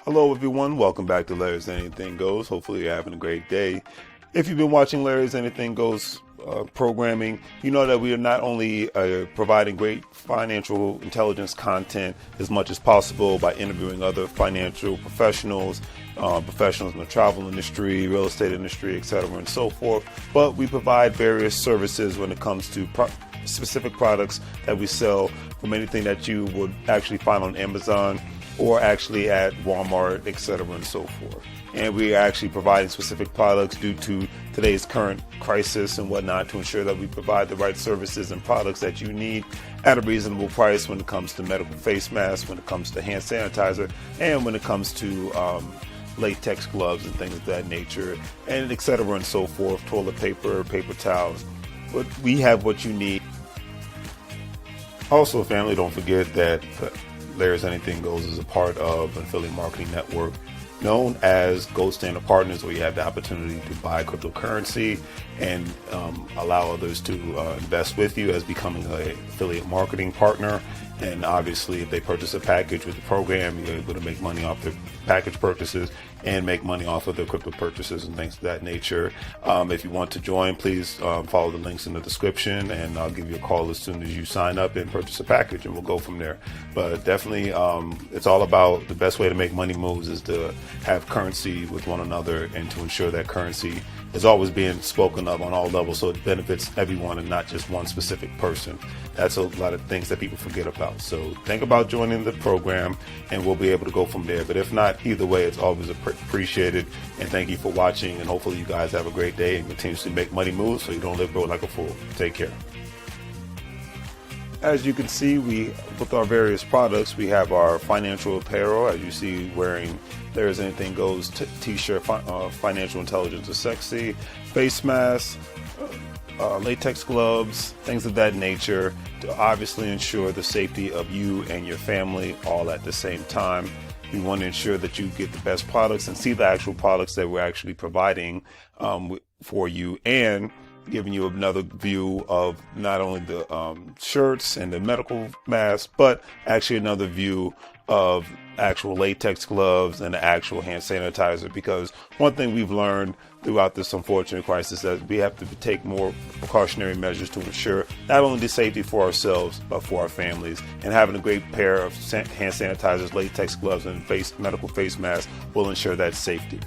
Hello, everyone. Welcome back to Larry's Anything Goes. Hopefully, you're having a great day. If you've been watching Larry's Anything Goes programming, you know that we are not only providing great financial intelligence content as much as possible by interviewing other financial professionals, professionals in the travel industry, real estate industry, etc., and so forth, but we provide various services when it comes to specific products that we sell, from anything that you would actually find on Amazon or actually at Walmart, etc., and so forth. And we are actually providing specific products due to today's current crisis and whatnot to ensure that we provide the right services and products that you need at a reasonable price when it comes to medical face masks, when it comes to hand sanitizer, and when it comes to latex gloves and things of that nature, and etc., and so forth, toilet paper, paper towels. But we have what you need. Also, family, don't forget that Larry's Anything Goes is a part of an affiliate marketing network known as Gold Standard Partners, where you have the opportunity to buy cryptocurrency and allow others to invest with you as becoming an affiliate marketing partner. And obviously, if they purchase a package with the program, you're able to make money off their package purchases and make money off of their crypto purchases and things of that nature. If you want to join, please follow the links in the description, and I'll give you a call as soon as you sign up and purchase a package, and we'll go from there. But definitely, it's all about the best way to make money moves is to have currency with one another and to ensure that currency is always being spoken of on all levels, so it benefits everyone and not just one specific person. That's a lot of things that people forget about. So think about joining the program, and we'll be able to go from there. But if not, either way, it's always appreciated. And thank you for watching. And hopefully you guys have a great day and continuously make money moves so you don't live broke like a fool. Take care. As you can see, with our various products, we have our financial apparel. As you see, wearing There's Anything Goes t-shirt, financial intelligence is sexy, face masks, latex gloves, things of that nature, to obviously ensure the safety of you and your family all at the same time. We want to ensure that you get the best products and see the actual products that we're actually providing for you, and giving you another view of not only the shirts and the medical masks, but actually another view of actual latex gloves and the actual hand sanitizer. Because one thing we've learned throughout this unfortunate crisis is that we have to take more precautionary measures to ensure not only the safety for ourselves, but for our families. And having a great pair of hand sanitizers, latex gloves, and medical face masks will ensure that safety.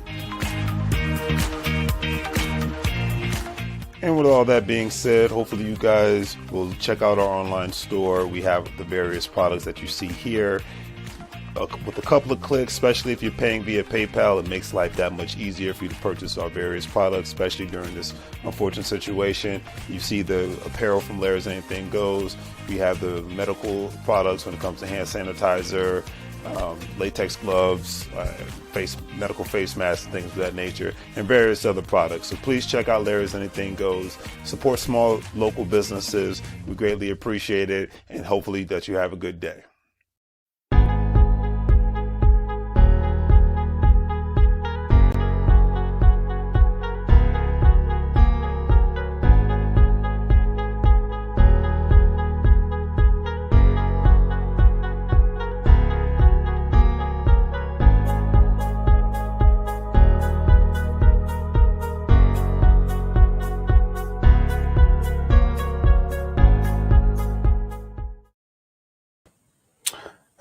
And with all that being said, hopefully you guys will check out our online store. We have the various products that you see here. With a couple of clicks, especially if you're paying via PayPal, it makes life that much easier for you to purchase our various products, especially during this unfortunate situation. You see the apparel from Larry's Anything Goes. We have the medical products when it comes to hand sanitizer, latex gloves, medical face masks, things of that nature, and various other products. So please check out Larry's Anything Goes. Support small local businesses. We greatly appreciate it, and hopefully that you have a good day.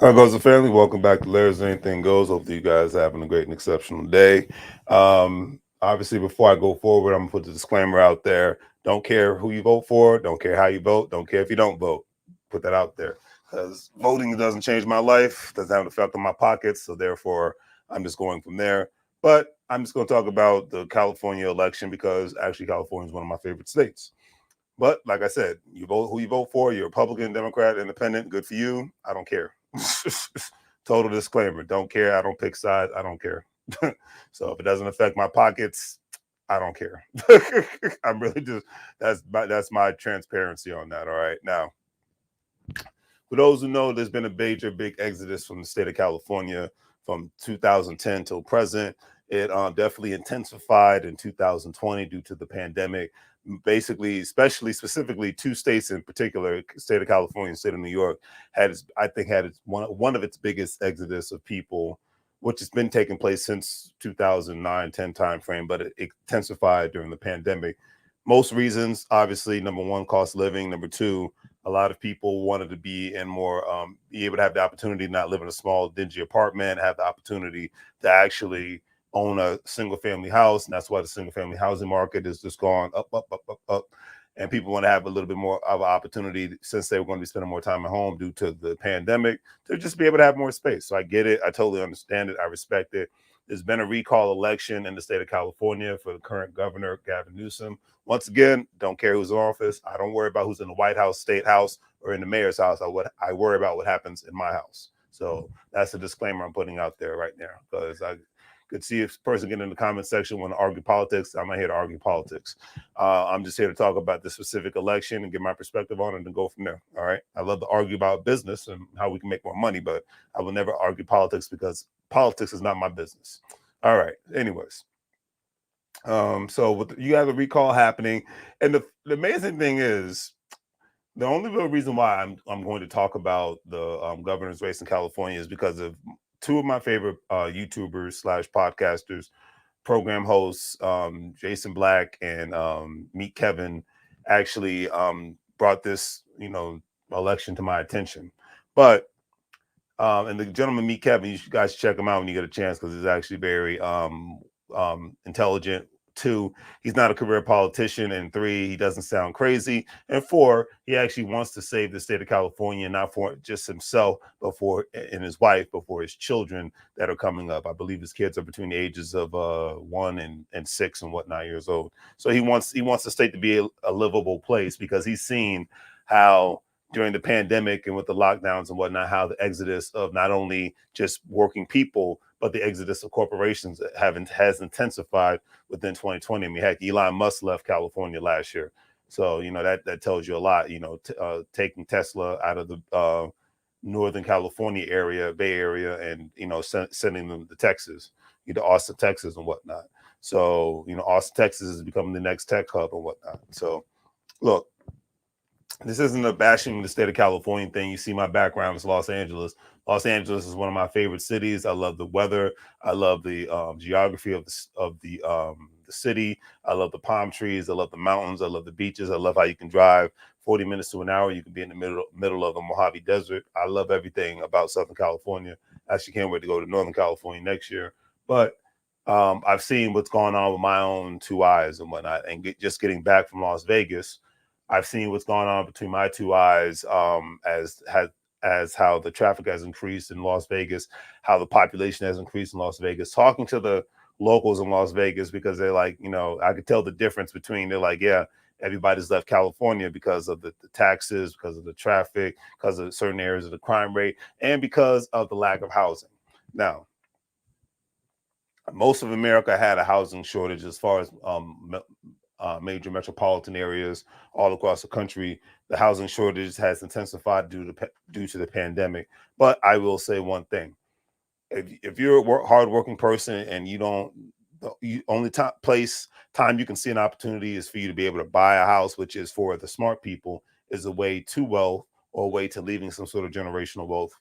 How goes the family? Welcome back to Larry's Anything Goes. Hopefully you guys are having a great and exceptional day. Obviously, before I go forward, I'm going to put the disclaimer out there. Don't care who you vote for. Don't care how you vote. Don't care if you don't vote. Put that out there. Because voting doesn't change my life. Doesn't have an effect on my pockets. So therefore, I'm just going from there. But I'm just going to talk about the California election because actually California is one of my favorite states. But like I said, you vote who you vote for. You're Republican, Democrat, Independent. Good for you. I don't care. Total disclaimer. Don't care. I don't pick sides. I don't care. So if it doesn't affect my pockets, I don't care. I'm really just that's my transparency on that. All right. Now, for those who know, there's been a big exodus from the state of California from 2010 till present. It definitely intensified in 2020 due to the pandemic. Basically, specifically two states in particular, state of California and state of New York, had one of its biggest exodus of people which has been taking place since 2009-10 timeframe, but it intensified during the pandemic. Most reasons, obviously, number one, cost of living. Number two, a lot of people wanted to be in more, be able to have the opportunity to not live in a small, dingy apartment, have the opportunity to actually own a single family house. And that's why the single family housing market is just gone up, up, up, up, up. And people want to have a little bit more of an opportunity, since they were going to be spending more time at home due to the pandemic, to just be able to have more space. So I get it. I totally understand it. I respect it. There's been a recall election in the state of California for the current governor, Gavin Newsom. Once again, don't care who's in office. I don't worry about who's in the White House, State House, or in the mayor's house. I worry about what happens in my house. So that's a disclaimer I'm putting out there right now, because I could see if a person get in the comment section want to argue politics. I'm not here to argue politics. I'm just here to talk about the specific election and get my perspective on it and go from there. All right. I love to argue about business and how we can make more money, but I will never argue politics, because politics is not my business. All right. Anyways. So you have a recall happening. And the amazing thing is, the only real reason why I'm going to talk about the governor's race in California is because of two of my favorite YouTubers slash podcasters, program hosts, Jason Black and Meet Kevin, actually brought this, election to my attention. But and the gentleman Meet Kevin, you guys check him out when you get a chance, because he's actually very intelligent. Two, he's not a career politician. And three, he doesn't sound crazy. And four, he actually wants to save the state of California, not for just himself, but for and his wife, but for his children that are coming up. I believe his kids are between the ages of 1 and 6 and whatnot years old. So he wants the state to be a livable place, because he's seen how during the pandemic and with the lockdowns and whatnot, how the exodus of not only just working people, but the exodus of corporations has intensified within 2020. I mean, heck, Elon Musk left California last year. So, that tells you a lot, taking Tesla out of the Northern California area, Bay Area, and, sending them to Texas, Austin, Texas and whatnot. So, Austin, Texas is becoming the next tech hub and whatnot. So look, this isn't a bashing the state of California thing. You see, my background is Los Angeles. Los Angeles is one of my favorite cities. I love the weather. I love the geography of the city. I love the palm trees. I love the mountains. I love the beaches. I love how you can drive 40 minutes to an hour. You can be in the middle of the Mojave Desert. I love everything about Southern California. Actually, can't wait to go to Northern California next year. But I've seen what's going on with my own two eyes and whatnot. And just getting back from Las Vegas, I've seen what's going on between my two eyes, as how the traffic has increased in Las Vegas, how the population has increased in Las Vegas. Talking to the locals in Las Vegas, because they're like, I could tell the difference between. They're like, yeah, everybody's left California because of the taxes, because of the traffic, because of certain areas of the crime rate, and because of the lack of housing. Now, most of America had a housing shortage as far as major metropolitan areas all across the country. The housing shortage has intensified due to the pandemic. But I will say one thing: if you're a hardworking person and you only time you can see an opportunity is for you to be able to buy a house, which is for the smart people, is a way to wealth, or a way to leaving some sort of generational wealth.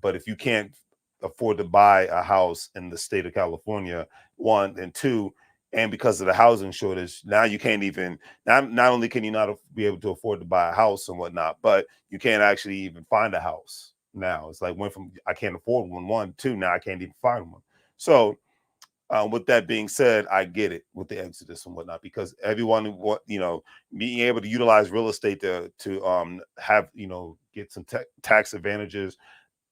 But if you can't afford to buy a house in the state of California, one, and two, and because of the housing shortage, now you can't even, not only can you not be able to afford to buy a house and whatnot, but you can't actually even find a house now. It's like, went from I can't afford one, two, now I can't even find one. So with that being said, I get it with the exodus and whatnot, because everyone being able to utilize real estate to have get some tax advantages,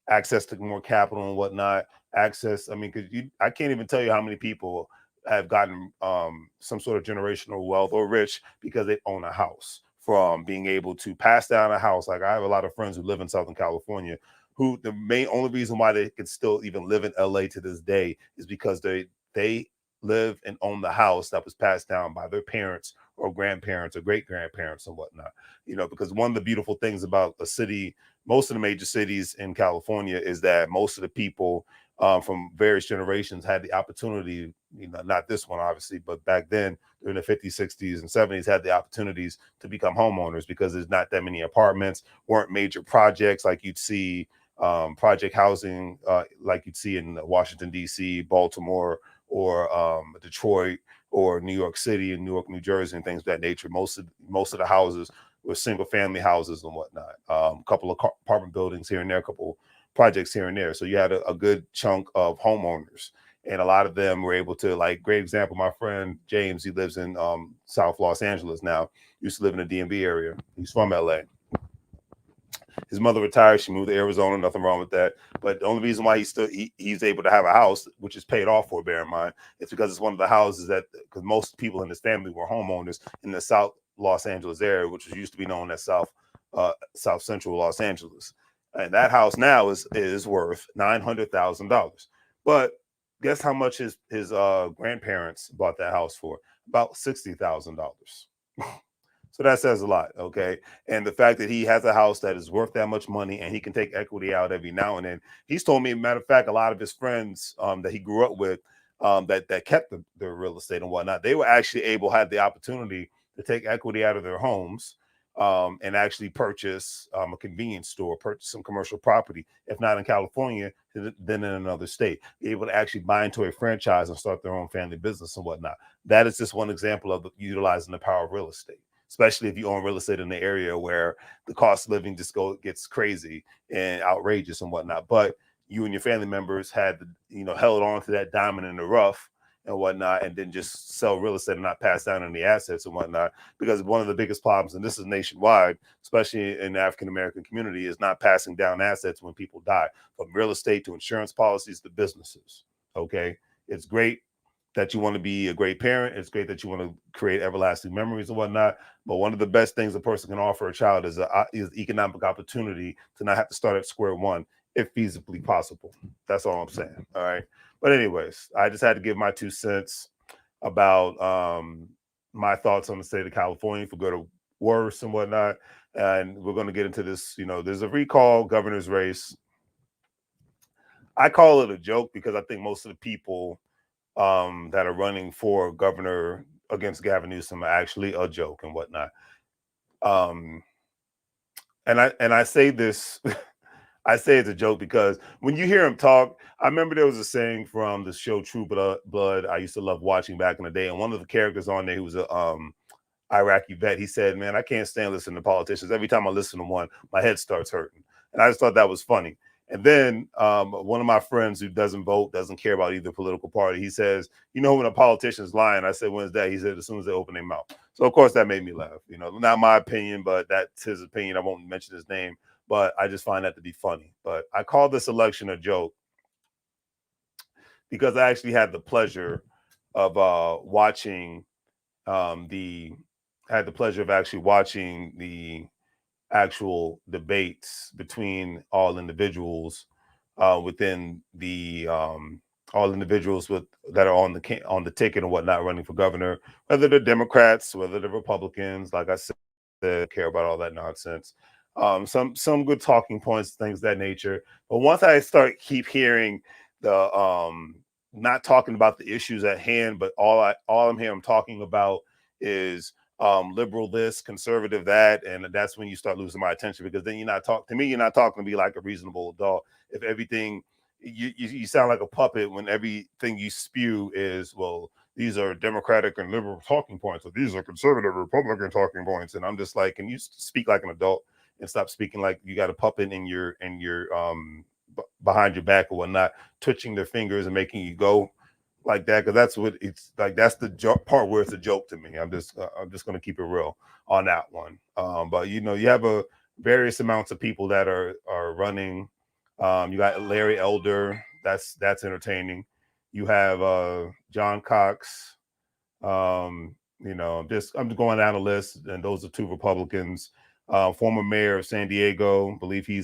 access to more capital and whatnot. Access, I mean, because I can't even tell you how many people have gotten some sort of generational wealth or rich because they own a house, from being able to pass down a house. Like, I have a lot of friends who live in Southern California, who the only reason why they can still even live in LA to this day is because they live and own the house that was passed down by their parents or grandparents or great grandparents and whatnot. Because one of the beautiful things about a city, most of the major cities in California, is that most of the people from various generations had the opportunity, not this one obviously, but back then during the 50s, 60s, and 70s, had the opportunities to become homeowners, because there's not that many apartments, weren't major projects like you'd see project housing, like you'd see in Washington, D.C., Baltimore, or Detroit, or New York City, and Newark, New Jersey, and things of that nature. Most of the houses were single family houses and whatnot. A couple of apartment buildings here and there, a couple projects here and there. So you had a good chunk of homeowners, and a lot of them were able to, like, great example, my friend James, he lives in South Los Angeles now, used to live in the DMV area. He's from LA. His mother retired. She moved to Arizona. Nothing wrong with that. But the only reason why he's able to have a house, which is paid off for, bear in mind, is because it's one of the houses that, because most people in his family were homeowners in the South Los Angeles area, which was used to be known as South Central Los Angeles. And that house now is worth $900,000. But guess how much his grandparents bought that house for? About $60,000. So that says a lot, okay? And the fact that he has a house that is worth that much money and he can take equity out every now and then. He's told me, matter of fact, a lot of his friends that he grew up with, that kept the real estate and whatnot, they were actually had the opportunity to take equity out of their homes, and actually purchase a convenience store, purchase some commercial property, if not in California, then in another state, be able to actually buy into a franchise and start their own family business and whatnot. That is just one example of utilizing the power of real estate, especially if you own real estate in the area where the cost of living just gets crazy and outrageous and whatnot. But you and your family members had, held on to that diamond in the rough and whatnot, and then just sell real estate and not pass down any assets and whatnot. Because one of the biggest problems, and this is nationwide, especially in the African-American community, is not passing down assets when people die, from real estate to insurance policies to businesses. Okay. It's great that you want to be a great parent. It's great that you want to create everlasting memories and whatnot. But one of the best things a person can offer a child is economic opportunity to not have to start at square one, if feasibly possible. That's all I'm saying. All right. But anyways, I just had to give my 2 cents about my thoughts on the state of California, for good or worse and whatnot. And we're going to get into this. There's a recall governor's race. I call it a joke because I think most of the people that are running for governor against Gavin Newsom are actually a joke and whatnot. And I say this, I say it's a joke because when you hear him talk, I remember there was a saying from the show True Blood I used to love watching back in the day, and one of the characters on there, who was a Iraqi vet, he said, "Man, I can't stand listening to politicians. Every time I listen to one, my head starts hurting." And I just thought that was funny. And then one of my friends who doesn't vote, doesn't care about either political party, he says, when a politician's lying? I said, "When's that?" He said, "As soon as they open their mouth." So of course that made me laugh. Not my opinion, but that's his opinion. I won't mention his name, but I just find that to be funny. But I call this election a joke because I actually had the pleasure of watching the had the pleasure of actually watching the actual debates between all individuals within the all individuals that are on the ticket and whatnot, running for governor, whether they're Democrats, whether they're Republicans. Like I said, they care about all that nonsense. Some good talking points, things of that nature. But once I keep hearing the not talking about the issues at hand, but all I'm hearing talking about is liberal this, conservative that, and that's when you start losing my attention, because then you're not talking to me like a reasonable adult. If everything you sound like a puppet when everything you spew is, well, these are Democratic and liberal talking points, or these are conservative Republican talking points, and I'm just like, can you speak like an adult and stop speaking like you got a puppet in your behind your back or whatnot, twitching their fingers and making you go like that? Because that's what it's like. That's the part where it's a joke to me. I'm just going to keep it real on that one. But you have a various amounts of people that are running. You got Larry Elder. That's entertaining. You have John Cox. I'm just going down the list, and those are two Republicans. Former mayor of San Diego, I believe he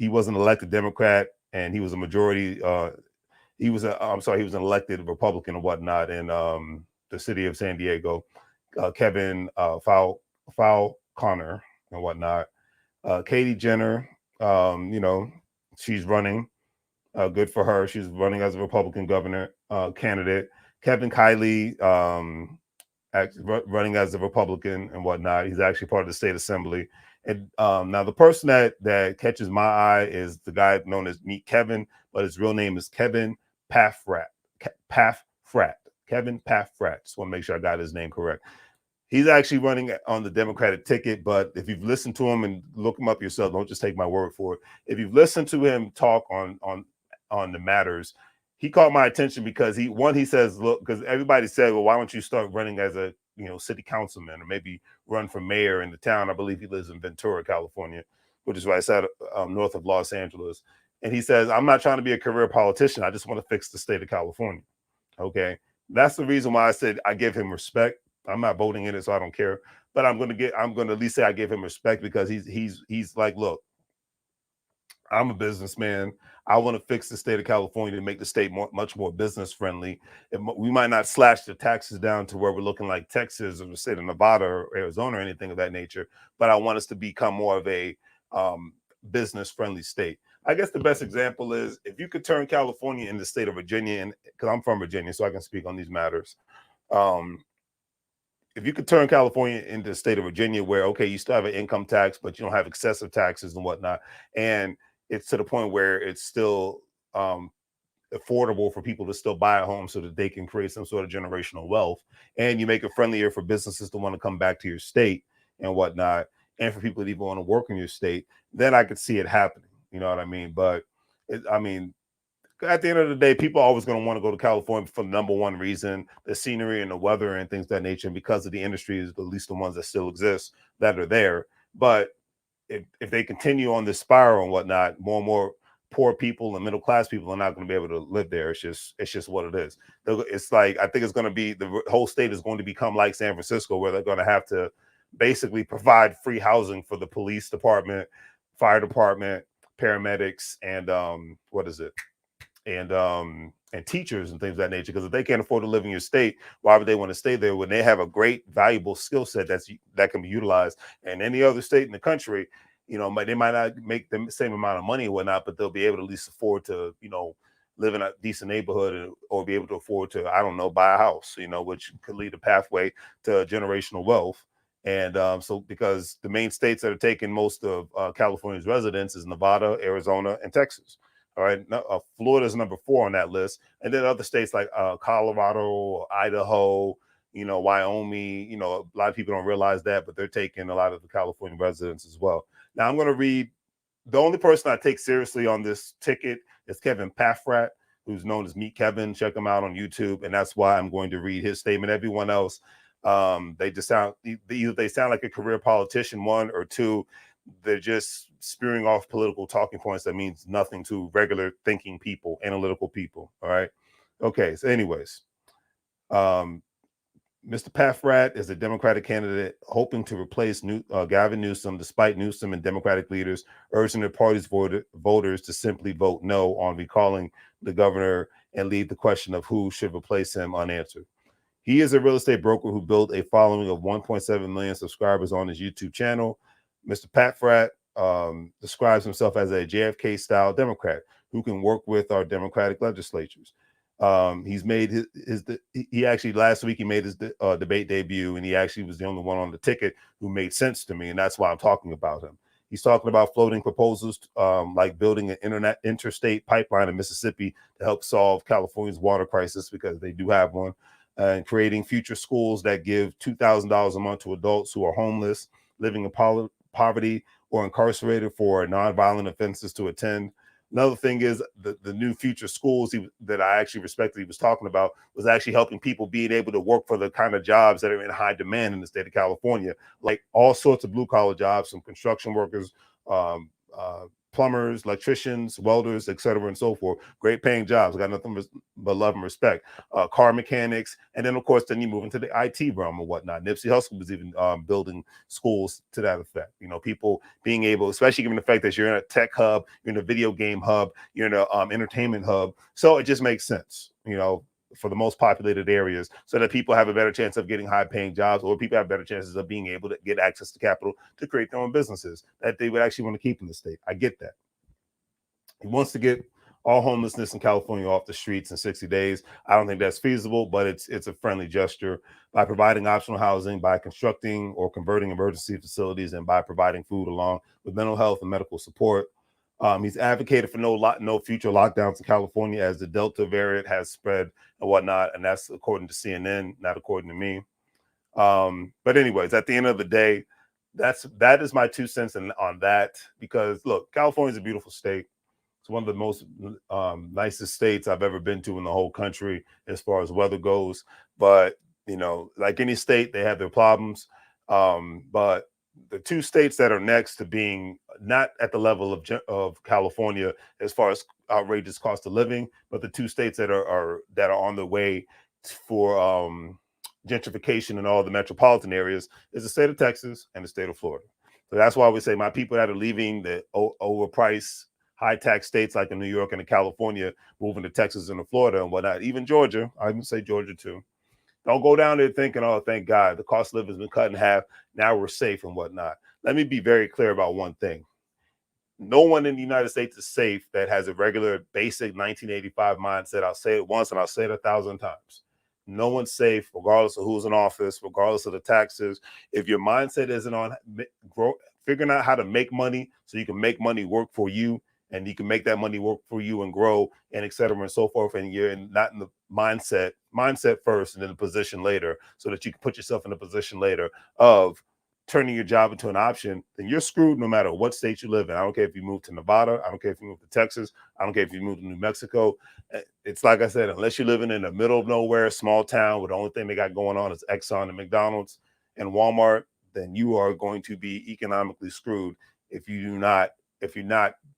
was an elected Democrat, and he was a majority. He was an elected Republican and whatnot in the city of San Diego. Kevin Falconer and whatnot. Katie Jenner, she's running. Good for her. She's running as a Republican governor candidate. Kevin Kiley, running as a Republican and whatnot. He's actually part of the state assembly. And now the person that catches my eye is the guy known as Meet Kevin, but his real name is Kevin Paffrat. Paffrat. Kevin Paffrat. Just want to make sure I got his name correct. He's actually running on the Democratic ticket, but if you've listened to him and look him up yourself, don't just take my word for it. If you've listened to him talk on the matters, he caught my attention because he says, look, because everybody said, well, why don't you start running as a city councilman or maybe run for mayor in the town? I believe he lives in Ventura, California, which is right outside north of Los Angeles. And he says, I'm not trying to be a career politician. I just want to fix the state of California. Okay, that's the reason why I said I give him respect. I'm not voting in it, so I don't care. But I'm going to at least say I give him respect because he's like, look, I'm a businessman. I want to fix the state of California to make the state much more business friendly. We might not slash the taxes down to where we're looking like Texas or the state of Nevada or Arizona or anything of that nature, but I want us to become more of a business friendly state. I guess the best example is if you could turn California into the state of Virginia, and because I'm from Virginia, so I can speak on these matters. Um, if you could turn California into the state of Virginia, where okay, you still have an income tax, but you don't have excessive taxes and whatnot, and it's to the point where it's still affordable for people to still buy a home so that they can create some sort of generational wealth, and you make it friendlier for businesses to want to come back to your state and whatnot, and for people to even want to work in your state, then I could see it happening. You know what I mean? But I mean, at the end of the day, people are always going to want to go to California for the number one reason, the scenery and the weather and things of that nature. And because of the industries, at least the ones that still exist that are there. But if they continue on this spiral and whatnot, more and more poor people and middle class people are not going to be able to live there. It's just what it is. It's like I think it's going to be the whole state is going to become like San Francisco, where they're going to have to basically provide free housing for the police department, fire department, paramedics, and what is it? And teachers and things of that nature. Because if they can't afford to live in your state, why would they want to stay there when they have a great, valuable skill set that can be utilized in any other state in the country? They might not make the same amount of money or whatnot, but they'll be able to at least afford to, live in a decent neighborhood or be able to afford to, I don't know, buy a house, which could lead a pathway to generational wealth. And so because the main states that are taking most of California's residents is Nevada, Arizona, and Texas. All right, Florida is number 4 on that list, and then other states like Colorado, Idaho, Wyoming. A lot of people don't realize that, but they're taking a lot of the California residents as well. Now, I'm going to read. The only person I take seriously on this ticket is Kevin Paffrat, who's known as Meet Kevin. Check him out on YouTube, and that's why I'm going to read his statement. Everyone else, they just sound either they sound like a career politician, one, or two, they're just spewing off political talking points that means nothing to regular thinking people, analytical people. All right. Okay. So, anyways, Mr. Paffrat is a Democratic candidate hoping to replace Gavin Newsom, despite Newsom and Democratic leaders urging their party's voters to simply vote no on recalling the governor and leave the question of who should replace him unanswered. He is a real estate broker who built a following of 1.7 million subscribers on his YouTube channel. Mr. Paffrat describes himself as a JFK-style Democrat who can work with our Democratic legislatures. He's made he actually last week he made his debate debut, and he actually was the only one on the ticket who made sense to me, and that's why I'm talking about him. He's talking about floating proposals like building an interstate pipeline in Mississippi to help solve California's water crisis, because they do have one, and creating future schools that give $2,000 a month to adults who are homeless, living in poverty, or incarcerated for nonviolent offenses to attend. Another thing is the new future schools that I actually respected he was talking about was actually helping people being able to work for the kind of jobs that are in high demand in the state of California, like all sorts of blue collar jobs, from construction workers, plumbers, electricians, welders, etc., and so forth. Great paying jobs. I got nothing but love and respect. Car mechanics, and then of course, then you move into the IT realm or whatnot. Nipsey Hussle was even building schools to that effect. People being able, especially given the fact that you're in a tech hub, you're in a video game hub, you're in a entertainment hub. So it just makes sense, for the most populated areas, so that people have a better chance of getting high paying jobs, or people have better chances of being able to get access to capital to create their own businesses that they would actually want to keep in the state. I get that. He wants to get all homelessness in California off the streets in 60 days. I don't think that's feasible, but it's a friendly gesture by providing optional housing, by constructing or converting emergency facilities, and by providing food along with mental health and medical support. He's advocated for no future lockdowns in California as the Delta variant has spread and whatnot, and that's according to CNN, not according to me. But anyways, at the end of the day, that is my 2 cents on that. Because look, California is a beautiful state. It's one of the most nicest states I've ever been to in the whole country as far as weather goes. But like any state, they have their problems. But the two states that are next to being not at the level of California as far as outrageous cost of living, but the two states that are on the way for gentrification in all the metropolitan areas is the state of Texas and the state of Florida. So that's why we say my people that are leaving the overpriced, high tax states like in New York and in California, moving to Texas and to Florida and whatnot, even Georgia, I even say Georgia too. Don't go down there thinking, oh, thank God, the cost of living has been cut in half. Now we're safe and whatnot. Let me be very clear about one thing. No one in the United States is safe that has a regular, basic 1985 mindset. I'll say it once and I'll say it 1,000 times. No one's safe, regardless of who's in office, regardless of the taxes. If your mindset isn't on figuring out how to make money so you can make money work for you, and you can make that money work for you and grow, and et cetera and so forth, and you're not in the mindset first and then the position later, so that you can put yourself in a position later of turning your job into an option, then you're screwed no matter what state you live in. I don't care if you move to Nevada. I don't care if you move to Texas. I don't care if you move to New Mexico. It's like I said, unless you're living in the middle of nowhere, small town, where the only thing they got going on is Exxon and McDonald's and Walmart, then you are going to be economically screwed if you're not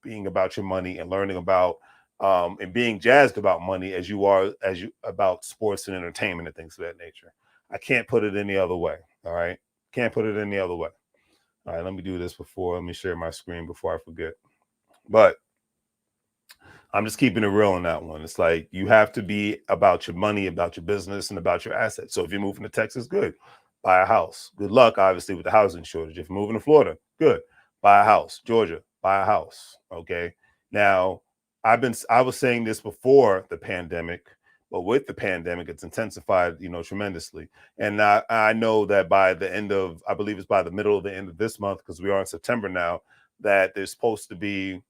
being about your money and learning about and being jazzed about money as you about sports and entertainment and things of that nature. I can't put it any other way. All right. Can't put it any other way. All right, let me do this let me share my screen before I forget. But I'm just keeping it real on that one. It's like you have to be about your money, about your business, and about your assets. So if you're moving to Texas, good. Buy a house. Good luck, obviously, with the housing shortage. If you're moving to Florida, good. Buy a house. Georgia, buy a house. Okay. Now, I was saying this before the pandemic, but with the pandemic, it's intensified, tremendously. And I know that by the end of, I believe it's by the middle of the end of this month, because we are in September now, that there's supposed to be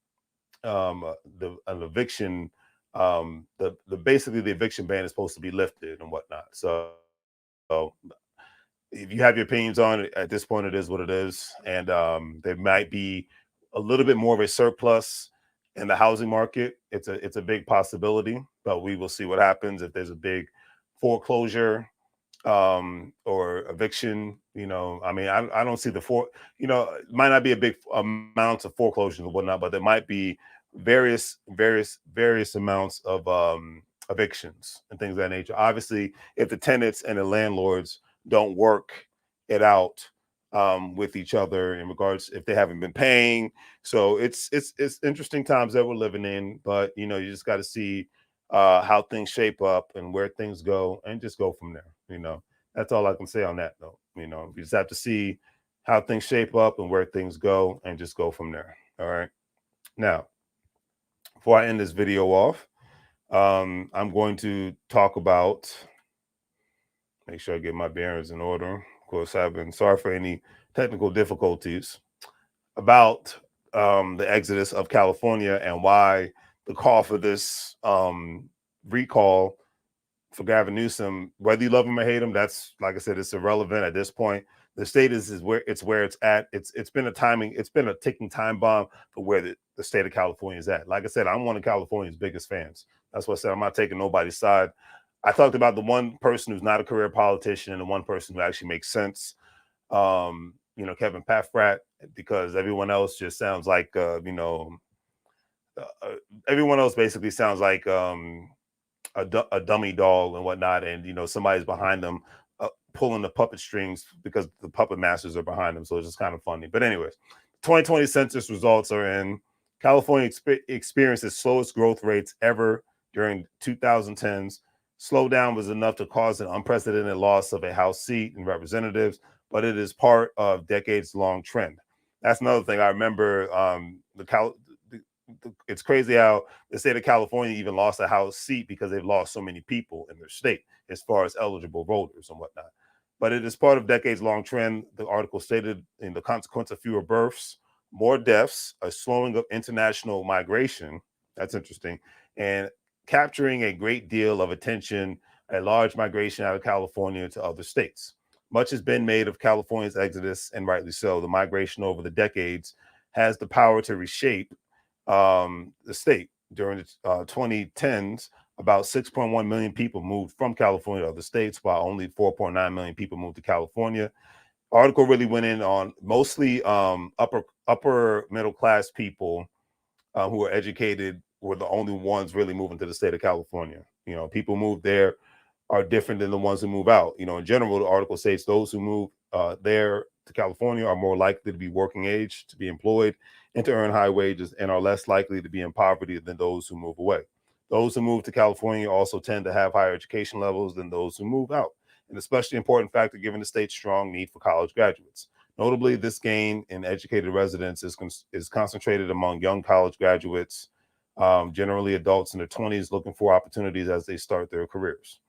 an eviction, the basically the eviction ban is supposed to be lifted and whatnot. So if you have your opinions on it, at this point, it is what it is. And there might be a little bit more of a surplus in the housing market. It's a big possibility, but we will see what happens if there's a big foreclosure or eviction. I mean, I don't see it might not be a big amounts of foreclosures and whatnot, but there might be various amounts of evictions and things of that nature. Obviously, if the tenants and the landlords don't work it out with each other in regards if they haven't been paying. So it's interesting times that we're living in, but you just got to see how things shape up and where things go, and just go from there. That's all I can say on that note. You just have to see how things shape up and where things go, and just go from there. All right. Now, before I end this video off, I'm going to talk about, make sure I get my bearings in order. Of course, I've been sorry for any technical difficulties about the exodus of California and why the call for this recall for Gavin Newsom, whether you love him or hate him, that's, like I said, it's irrelevant at this point. The state is where it's at. It's been a ticking time bomb for where the state of California is at. Like I said, I'm one of California's biggest fans. That's what I said. I'm not taking nobody's side. I talked about the one person who's not a career politician and the one person who actually makes sense. Kevin Paffrat, because everyone else just sounds like everyone else basically sounds like a dummy doll and whatnot, and somebody's behind them pulling the puppet strings because the puppet masters are behind them. So it's just kind of funny. But anyways, 2020 census results are in. California experienced its slowest growth rates ever during 2010s. Slowdown was enough to cause an unprecedented loss of a House seat in representatives, but it is part of decades-long trend. That's another thing I remember. it's crazy how the state of California even lost a House seat because they've lost so many people in their state as far as eligible voters and whatnot. But it is part of decades-long trend. The article stated in the consequence of fewer births, more deaths, a slowing of international migration. That's interesting, and capturing a great deal of attention, a large migration out of California to other states. Much has been made of California's exodus, and rightly so. The migration over the decades has the power to reshape the state. During the 2010s, about 6.1 million people moved from California to other states, while only 4.9 million people moved to California. Article really went in on mostly upper middle class people who are educated were the only ones really moving to the state of California. You know, people move there are different than the ones who move out. You know, in general, the article states those who move there to California are more likely to be working age, to be employed, and to earn high wages, and are less likely to be in poverty than those who move away. Those who move to California also tend to have higher education levels than those who move out, an especially important factor given the state's strong need for college graduates. Notably, this gain in educated residents is concentrated among young college graduates, generally adults in their 20s looking for opportunities as they start their careers.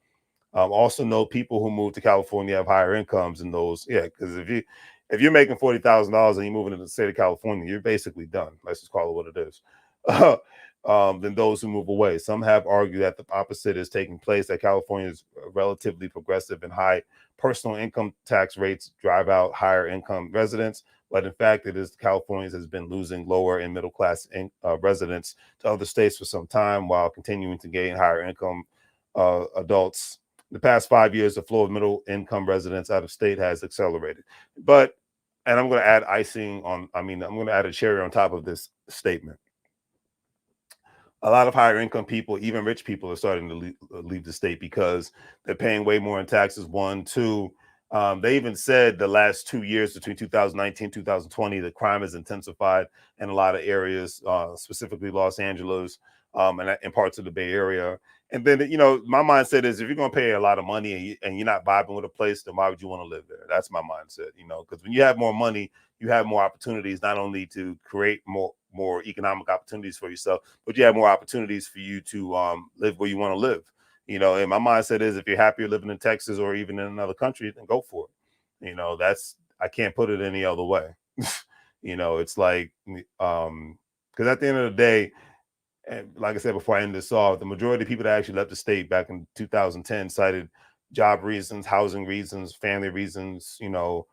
Also know people who move to California have higher incomes than those. Yeah, because if you're making $40,000 and you're moving to the state of California, you're basically done. Let's just call it what it is. Than those who move away. Some have argued that the opposite is taking place, that California is relatively progressive and high personal income tax rates drive out higher income residents. But in fact, it is California has been losing lower and middle class residents to other states for some time while continuing to gain higher income adults. The past 5 years, the flow of middle income residents out of state has accelerated. But, and I'm going to add I'm going to add a cherry on top of this statement. A lot of higher income people, even rich people, are starting to leave the state because they're paying way more in taxes. One, two. They even said the last 2 years between 2019 and 2020, the crime has intensified in a lot of areas, specifically Los Angeles and parts of the Bay Area. And then, you know, my mindset is if you're going to pay a lot of money and you're not vibing with a place, then why would you want to live there? That's my mindset, you know, because when you have more money, you have more opportunities, not only to create more economic opportunities for yourself, but you have more opportunities for you to live where you want to live. You know, and my mindset is if you're happier living in Texas or even in another country, then go for it. You know, I can't put it any other way. You know, it's like because at the end of the day, and like I said before I end this off, the majority of people that actually left the state back in 2010 cited job reasons, housing reasons, family reasons. You know,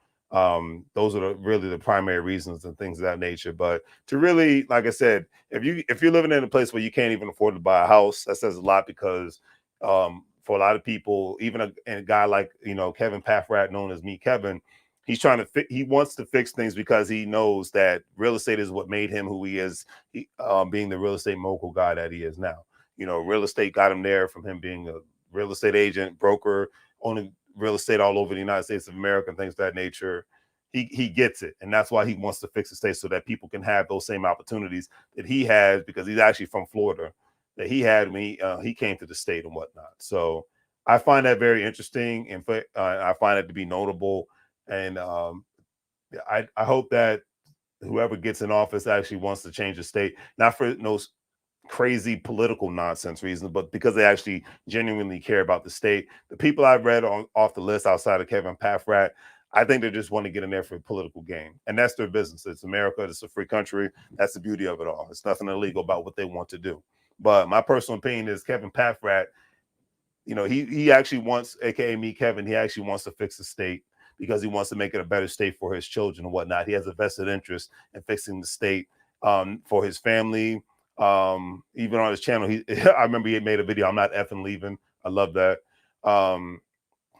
those are really the primary reasons and things of that nature. But to really, like I said, if you're living in a place where you can't even afford to buy a house, that says a lot because for a lot of people, even a guy like Kevin Paffrat, known as Me Kevin, he wants to fix things because he knows that real estate is what made him who he is, being the real estate mogul guy that he is now. You know, real estate got him there from him being a real estate agent, broker, owning real estate all over the United States of America and things of that nature. He gets it, and that's why he wants to fix the state so that people can have those same opportunities that he has, because he's actually from Florida, that he had when he came to the state and whatnot. So I find that very interesting, and I find it to be notable. And I hope that whoever gets in office actually wants to change the state, not for those crazy political nonsense reasons, but because they actually genuinely care about the state. The people I've read off the list outside of Kevin Paffrat, I think they just want to get in there for a political game, and that's their business. It's America. It's a free country. That's the beauty of it all. It's nothing illegal about what they want to do. But my personal opinion is Kevin Paffrat, he actually wants, aka Me Kevin, he actually wants to fix the state because he wants to make it a better state for his children and whatnot. He has a vested interest in fixing the state for his family. Even on his channel, I remember he made a video, "I'm not effing leaving." I love that.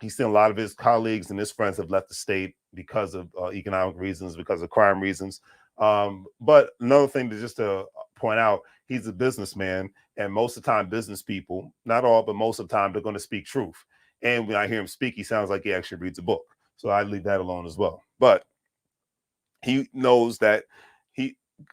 He's seen a lot of his colleagues and his friends have left the state because of economic reasons, because of crime reasons. But another thing to point out, he's a businessman, and most of the time, business people, not all, but most of the time, they're going to speak truth. And when I hear him speak, he sounds like he actually reads a book. So I leave that alone as well. But he knows that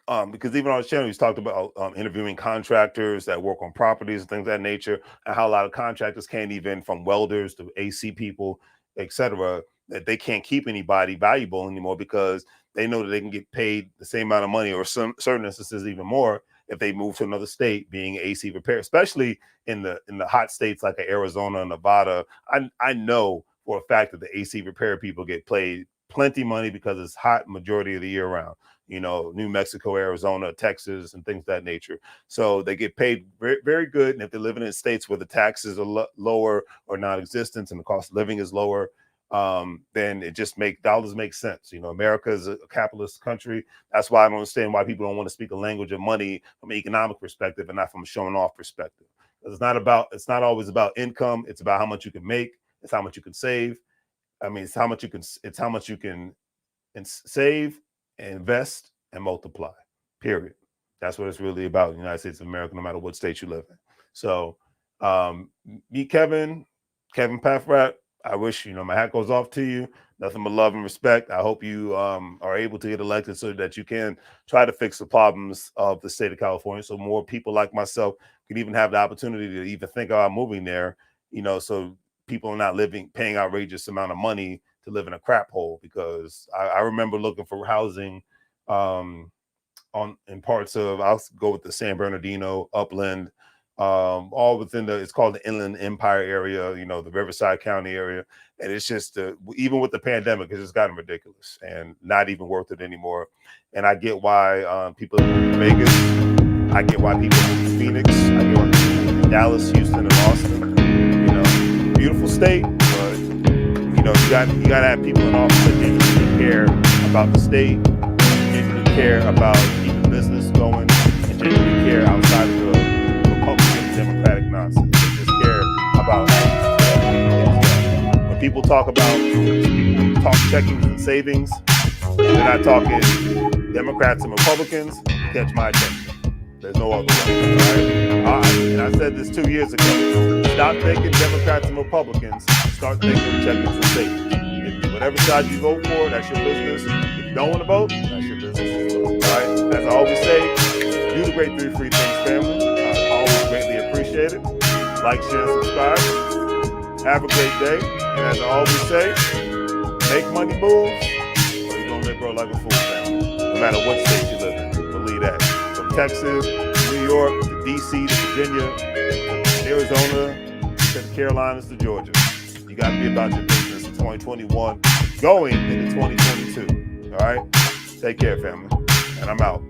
because even on his channel, he's talked about interviewing contractors that work on properties and things of that nature, and how a lot of contractors can't, even from welders to AC people, etc., that they can't keep anybody valuable anymore because they know that they can get paid the same amount of money, or some certain instances even more, if they move to another state, being AC repair, especially in the hot states like Arizona and Nevada. I know for a fact that the AC repair people get paid plenty money because it's hot majority of the year round. New Mexico, Arizona, Texas, and things of that nature. So they get paid very, very good. And if they're living in states where the taxes are lower or non-existent and the cost of living is lower, then it just dollars make sense. America is a capitalist country. That's why I don't understand why people don't want to speak a language of money from an economic perspective and not from a showing off perspective. It's not always about income. It's about how much you can make. It's how much you can save. I mean, it's how much you can save, invest, and multiply. Period. That's what it's really about in the United States of America, no matter what state you live in. So, meet Kevin Paffrat. I wish, my hat goes off to you. Nothing but love and respect. I hope you are able to get elected so that you can try to fix the problems of the state of California, so more people like myself can even have the opportunity to even think about moving there, so people are not paying outrageous amount of money to live in a crap hole. Because I remember looking for housing in parts of, I'll go with the San Bernardino, Upland, all within it's called the Inland Empire area, the Riverside County area. And it's just, even with the pandemic, it's just gotten ridiculous and not even worth it anymore. And I get why people move to Vegas. I get why people move to Phoenix. I get why people move to Dallas, Houston, and Austin. Beautiful state, but you got to have people in office that genuinely care about the state, genuinely care about keeping business going, and genuinely care outside of the Republican Democratic nonsense. They just care about when people talk checkings and savings, and they're not talking Democrats and Republicans. Catch my attention. There's no other way. All right? And I said this 2 years ago. Stop thinking Democrats and Republicans. Start thinking checkings and savings. Whatever side you vote for, that's your business. If you don't want to vote, that's your business. All right? As I always say, do the great 3 free things, family. I always greatly appreciate it. Like, share, and subscribe. Have a great day. And as I always say, make money move, or you're going to live, bro, like a fool, family. No matter what state you live in. Believe that. From Texas, New York, to D.C., to Virginia, to Arizona, to the Carolinas, to Georgia. You got to be about your business in 2021, going into 2022. All right? Take care, family. And I'm out.